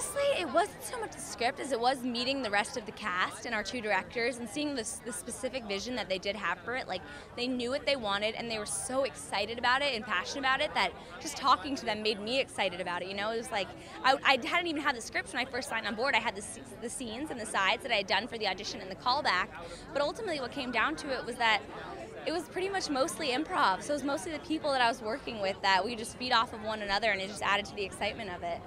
Honestly, it wasn't so much the script as it was meeting the rest of the cast and our two directors and seeing the specific vision that they did have for it. Like, they knew what they wanted and they were so excited about it and passionate about it that just talking to them made me excited about it. You know, it was like, I hadn't even had the scripts when I first signed on board. I had the scenes and the sides that I had done for the audition and the callback. But ultimately what came down to it was that it was pretty much mostly improv. So it was mostly the people that I was working with that we just feed off of one another, and it just added to the excitement of it.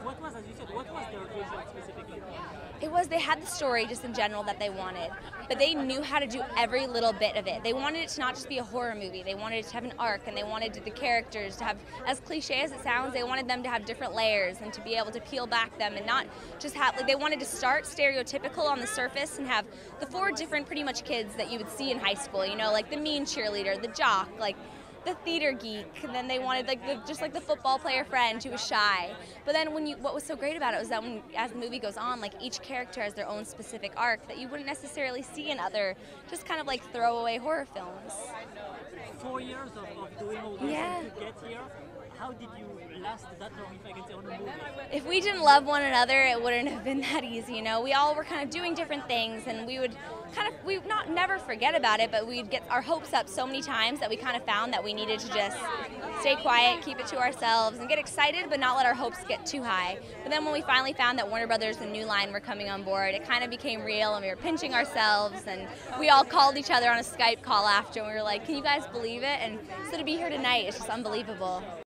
What was, as you said, what was their vision specifically? It was, they had the story just in general that they wanted, but they knew how to do every little bit of it. They wanted it to not just be a horror movie, they wanted it to have an arc, and they wanted the characters to have, as cliche as it sounds, they wanted them to have different layers and to be able to peel back them and not just have, like, they wanted to start stereotypical on the surface and have the 4 different pretty much kids that you would see in high school, you know, like the mean cheerleader, the jock, like the theater geek, and then they wanted like just like the football player friend who was shy. But then what was so great about it was that as the movie goes on, like each character has their own specific arc that you wouldn't necessarily see in other just kind of like throwaway horror films. 4 years of doing all this to get here. How did you last that long, if I can say, on a movie? If we didn't love one another, it wouldn't have been that easy, you know. We all were kind of doing different things, and we would never forget about it, but we'd get our hopes up so many times that we kind of found that we needed to just stay quiet, keep it to ourselves, and get excited, but not let our hopes get too high. But then when we finally found that Warner Brothers and New Line were coming on board, it kind of became real, and we were pinching ourselves, and we all called each other on a Skype call after, and we were like, can you guys believe it? And so to be here tonight is just unbelievable.